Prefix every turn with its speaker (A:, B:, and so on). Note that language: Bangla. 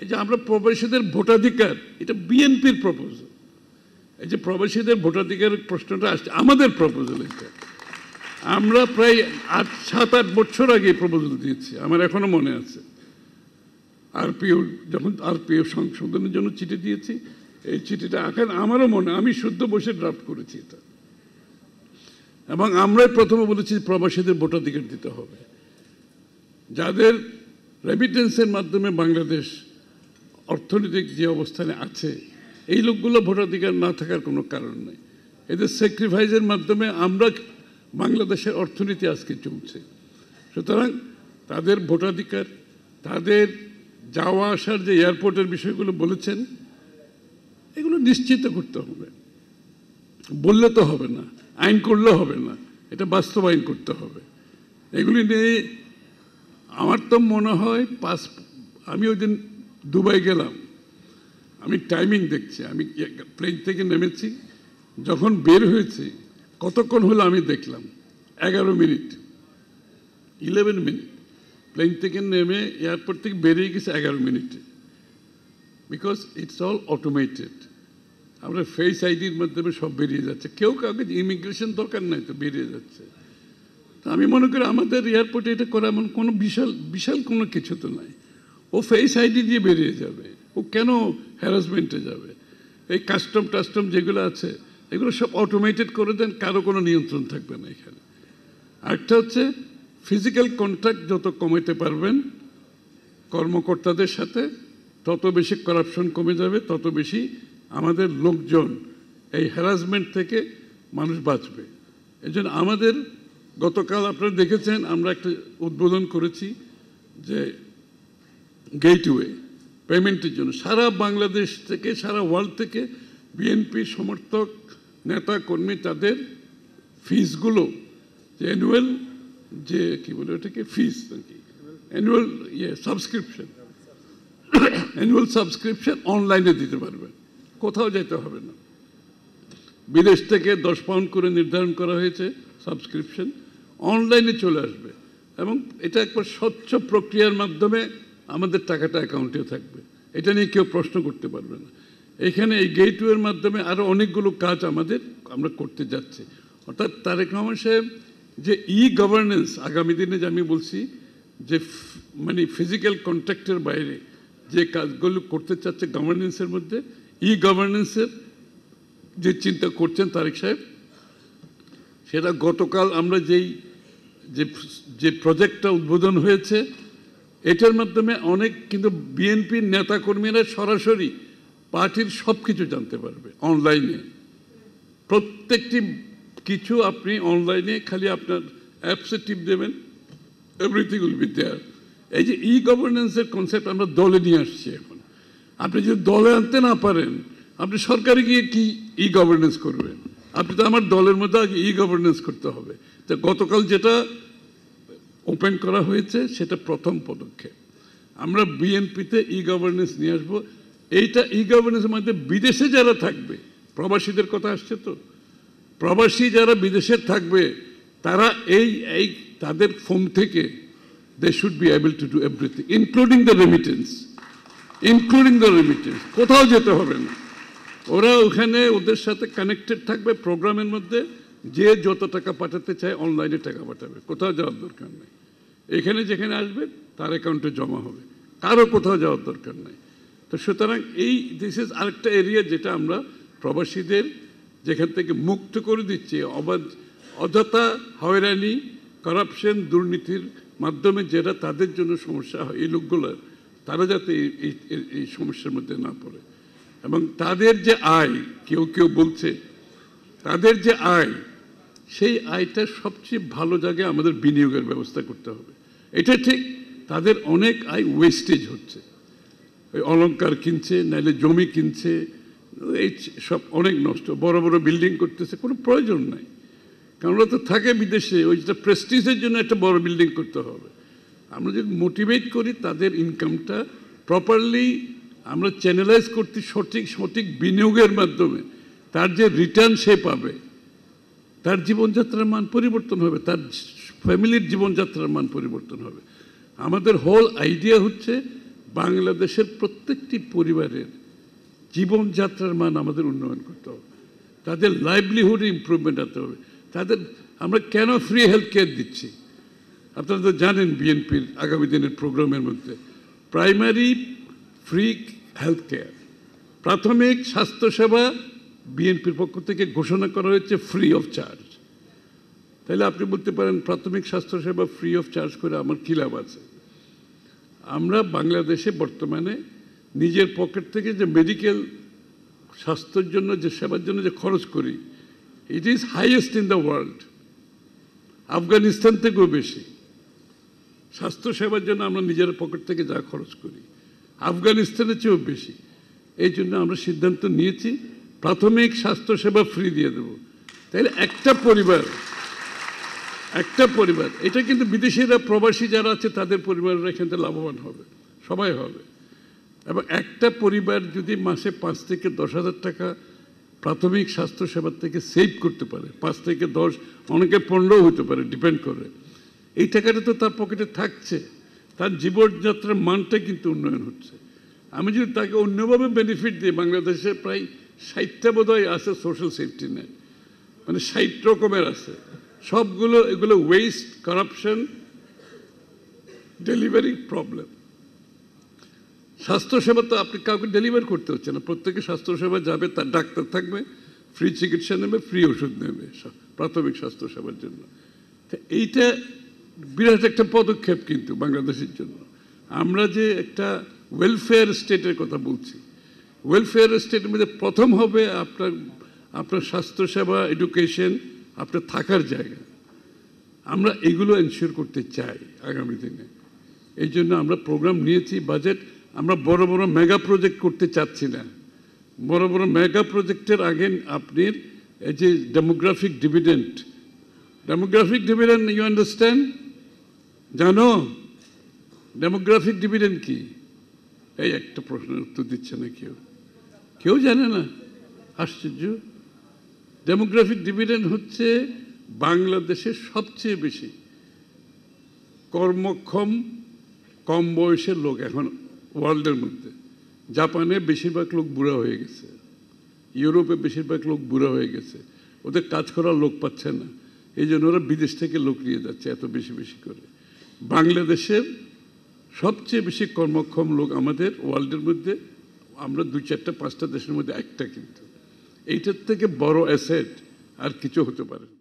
A: এই যে আমরা প্রবাসীদের ভোটাধিকার, এটা বিএনপির প্রপোজাল। এই যে প্রবাসীদের ভোটাধিকারের প্রশ্নটা আসছে আমাদের প্রপোজাল। এটা আমরা প্রায় 7-8 বছর আগে প্রপোজাল দিয়েছি, আমার এখনো মনে আছে। আরপিও যখন আরপিও সংশোধনের জন্য চিঠি দিয়েছি, এই চিঠিটা এখন আমারও মনে, আমি শুদ্ধ বসে ড্রাফট করেছি এটা। এবং আমরাই প্রথমে বলেছি প্রবাসীদের ভোটাধিকার দিতে হবে। যাদের রেমিটেন্সের মাধ্যমে বাংলাদেশ অর্থনৈতিক যে অবস্থানে আছে, এই লোকগুলো ভোটাধিকার না থাকার কোনো কারণ নেই। এদের স্যাক্রিফাইসের মাধ্যমে আমরা বাংলাদেশের অর্থনীতি আজকে চলছে। সুতরাং তাদের ভোটাধিকার, তাদের যাওয়া আসার যে এয়ারপোর্টের বিষয়গুলো বলেছেন, এগুলো নিশ্চিত করতে হবে। বললে তো হবে না, আইন করলে হবে না, এটা বাস্তবায়ন করতে হবে। এগুলি নিয়ে আমার তো মনে হয় আমি ওই দিন দুবাই গেলাম, আমি টাইমিং দেখছি, আমি প্লেন থেকে নেমেছি, যখন বের হয়েছি কতক্ষণ হলো আমি দেখলাম 11 মিনিট 11 মিনিট প্লেন থেকে নেমে এয়ারপোর্ট থেকে বেরিয়ে গেছে 11 মিনিটে। Because it's all automated. আমরা ফেস আইডির মাধ্যমে সব বেরিয়ে যাচ্ছে, কেউ কাউকে ইমিগ্রেশন দরকার নাই, তো বেরিয়ে যাচ্ছে। তো আমি মনে করি আমাদের এয়ারপোর্টে এটা করা এমন কোনো বিশাল কোনো কিছু তো নাই। ও ফেস আইডি দিয়ে বেরিয়ে যাবে, ও কেন হ্যারাসমেন্টে যাবে? এই কাস্টম যেগুলো আছে এগুলো সব অটোমেটেড করে দেন, কারো কোনো নিয়ন্ত্রণ থাকবে না এখানে। আরেকটা হচ্ছে ফিজিক্যাল কন্ট্যাক্ট যত কমাইতে পারবেন কর্মকর্তাদের সাথে, তত বেশি করাপশন কমে যাবে, তত বেশি আমাদের লোকজন এই হ্যারাসমেন্ট থেকে মানুষ বাঁচবে। এই জন্য আমাদের গতকাল আপনারা দেখেছেন আমরা একটা উদ্বোধন করেছি যে গেটওয়ে পেমেন্টের জন্য সারা বাংলাদেশ থেকে, সারা ওয়ার্ল্ড থেকে বিএনপি সমর্থক নেতা কর্মী তাদের ফিসগুলো, যে অ্যানুয়াল যে কি বলে ওটাকে ফিস নাকি অ্যানুয়াল সাবস্ক্রিপশন অনলাইনে দিতে পারবে, কোথাও যেতে হবে না। বিদেশ থেকে 10 পাউন্ড করে নির্ধারণ করা হয়েছে সাবস্ক্রিপশন, অনলাইনে চলে আসবে এবং এটা একবার স্বচ্ছ প্রক্রিয়ার মাধ্যমে আমাদের টাকাটা অ্যাকাউন্টেও থাকবে। এটা নিয়ে কেউ প্রশ্ন করতে পারবে না। এখানে এই গেটওয়ের মাধ্যমে আরও অনেকগুলো কাজ আমরা করতে যাচ্ছি। অর্থাৎ তারেক রহমান সাহেব যে গভর্নেন্স আগামী দিনে, যে আমি বলছি যে মানে ফিজিক্যাল কন্ট্যাক্টের বাইরে যে কাজগুলো করতে চাচ্ছে গভর্নেন্সের মধ্যে, গভর্নেন্সের যে চিন্তা করছেন তারেক সাহেব, সেটা গতকাল আমরা যে প্রজেক্টটা উদ্বোধন হয়েছে, এটার মাধ্যমে অনেক কিন্তু বিএনপির নেতাকর্মীরা সরাসরি পার্টির সব কিছু জানতে পারবে অনলাইনে। প্রত্যেকটি কিছু আপনি অনলাইনে খালি আপনার অ্যাপসে টিপ দেবেন, এভরিথিং উইল বি দেয়ার। এই যে গভর্নেন্সের কনসেপ্ট আমরা দলে নিয়ে আসছি এখন। আপনি যদি দলে আনতে না পারেন, আপনি সরকারে গিয়ে কি গভর্নেন্স করবেন? আপনি তো আমার দলের মধ্যে আগে গভর্নেন্স করতে হবে। তো গতকাল যেটা ওপেন করা হয়েছে সেটা প্রথম পদক্ষেপ। আমরা বিএনপিতে গভর্নেন্স নিয়ে আসবো। এইটা গভর্নেন্সের মধ্যে বিদেশে যারা থাকবে, প্রবাসীদের কথা আসছে তো, প্রবাসী যারা বিদেশে থাকবে তারা এই তাদের ফোন থেকে they should be able to do everything including the remittance. কোথাও যেতে হবে না, ওরা ওখানে ওদের সাথে কানেক্টেড থাকবে প্রোগ্রামের মধ্যে। যে যত টাকা পাঠাতে চায় অনলাইনে টাকা পাঠাবে, কোথাও যাওয়ার দরকার নেই। এখানে যেখানে আসবে তার অ্যাকাউন্টে জমা হবে, কারো কোথাও যাওয়ার দরকার নেই। তো সুতরাং দিস ইজ আরেকটা এরিয়া যেটা আমরা প্রবাসীদের যেখান থেকে মুক্ত করে দিচ্ছি। অযথা হয়রানি, করাপশন, দুর্নীতির মাধ্যমে যেটা তাদের জন্য সমস্যা হয়, এই লোকগুলোর, তারা যাতে এই সমস্যার মধ্যে না পড়ে। এবং তাদের যে আয়, কেউ বলছে তাদের যে আয়, সেই আয়টা সবচেয়ে ভালো জায়গায় আমাদের বিনিয়োগের ব্যবস্থা করতে হবে। এটা ঠিক, তাদের অনেক আয় ওয়েস্টেজ হচ্ছে, ওই অলংকার কিনছে, নাইলে জমি কিনছে, এই সব অনেক নষ্ট, বড় বড় বিল্ডিং করতেছে, কোনো প্রয়োজন নাই। কারণ ওরা তো থাকে বিদেশে, ওই যেটা প্রেস্টিজের জন্য একটা বড় বিল্ডিং করতে হবে। আমরা যদি মোটিভেট করি তাদের ইনকামটা প্রপারলি আমরা চ্যানেলাইজ করতে, সঠিক বিনিয়োগের মাধ্যমে তার যে রিটার্ন সে পাবে, তার জীবনযাত্রার মান পরিবর্তন হবে, তার ফ্যামিলির জীবনযাত্রার মান পরিবর্তন হবে। আমাদের হোল আইডিয়া হচ্ছে বাংলাদেশের প্রত্যেকটি পরিবারের জীবনযাত্রার মান আমাদের উন্নয়ন করতে হবে, তাদের লাইভলিহুড ইমপ্রুভমেন্ট আনতে হবে। তাদের আমরা কেন ফ্রি হেলথ কেয়ার দিচ্ছি? আপনারা তো জানেন বিএনপির আগামী দিনের প্রোগ্রামের মধ্যে প্রাইমারি ফ্রি হেলথ কেয়ার, প্রাথমিক স্বাস্থ্যসেবা বিএনপির পক্ষ থেকে ঘোষণা করা হয়েছে ফ্রি অফ চার্জ। তাহলে আপনি বলতে পারেন প্রাথমিক স্বাস্থ্যসেবা ফ্রি অফ চার্জ করে আমার কী লাভ আছে? আমরা বাংলাদেশে বর্তমানে নিজের পকেট থেকে যে মেডিকেল স্বাস্থ্যের জন্য যে সেবার জন্য যে খরচ করি, it is highest in the world. Afghanistan থেকেও বেশি স্বাস্থ্যসেবার জন্য আমরা নিজের পকেট থেকে যা খরচ করি, আফগানিস্তানের চেয়েও বেশি। এই জন্য আমরা সিদ্ধান্ত নিয়েছি প্রাথমিক স্বাস্থ্যসেবা ফ্রি দিয়ে দেব। তাহলে একটা পরিবার, এটা কিন্তু বিদেশিরা প্রবাসী যারা আছে তাদের পরিবাররা এখান থেকে লাভবান হবে, সবাই হবে। এবং একটা পরিবার যদি মাসে 5 থেকে 10,000 টাকা প্রাথমিক স্বাস্থ্যসেবার থেকে সেভ করতে পারে, 5 থেকে 10, অনেকে 15 হতে পারে, ডিপেন্ড করে, এই টাকাটা তো তার পকেটে থাকছে, তার জীবনযাত্রার মানটা কিন্তু উন্নয়ন হচ্ছে। আমি যদি তাকে অন্যভাবে বেনিফিট দিই, বাংলাদেশে প্রায় 60টা বোধহয় আছে সোশ্যাল সেফটি নেট, মানে 60 রকমের আছে, সবগুলো এগুলো ওয়েস্ট, কারাপশন, ডেলিভারি প্রবলেম। স্বাস্থ্যসেবা তো আপনি কাউকে ডেলিভার করতে হচ্ছে না, প্রত্যেকে স্বাস্থ্যসেবা যাবে, তার ডাক্তার থাকবে, ফ্রি চিকিৎসা নেবে, ফ্রি ওষুধ নেবে প্রাথমিক স্বাস্থ্যসেবার জন্য। তো এইটা বিরাট একটা পদক্ষেপ কিন্তু বাংলাদেশের জন্য। আমরা যে একটা ওয়েলফেয়ার স্টেটের কথা বলছি, ওয়েলফেয়ার স্টেটের মধ্যে প্রথম হবে আপনার স্বাস্থ্যসেবা, এডুকেশন, আপনার থাকার জায়গা। আমরা এগুলো এনশিওর করতে চাই আগামী দিনে। এই জন্য আমরা প্রোগ্রাম নিয়েছি, বাজেট। আমরা বড় বড় মেগা প্রজেক্ট করতে চাচ্ছি না। বড় বড় মেগা প্রজেক্টের আগে আপনার এই যে ডেমোগ্রাফিক ডিভিডেন্ড ইউ আন্ডারস্ট্যান্ড? জানো ডেমোগ্রাফিক ডিভিডেন্ড কি? এই একটা প্রশ্নের উত্তর দিচ্ছে না কেউ জানে না। আশ্চর্য। ডেমোগ্রাফিক ডিভিডেন্ড হচ্ছে বাংলাদেশের সবচেয়ে বেশি কর্মক্ষম কম বয়সের লোক এখন ওয়ার্ল্ডের মধ্যে। জাপানে বেশিরভাগ লোক বুড়া হয়ে গেছে, ইউরোপে বেশিরভাগ লোক বুড়া হয়ে গেছে, ওদের কাজ করার লোক পাচ্ছে না, এই জন্য ওরা বিদেশ থেকে লোক নিয়ে যাচ্ছে এত বেশি বেশি করে। বাংলাদেশের সবচেয়ে বেশি কর্মক্ষম লোক আমাদের ওয়ার্ল্ডের মধ্যে, আমরা 2, 4, 5টা দেশের মধ্যে একটা। কিন্তু এইটার থেকে বড় অ্যাসেট আর কিছু হতে পারে না।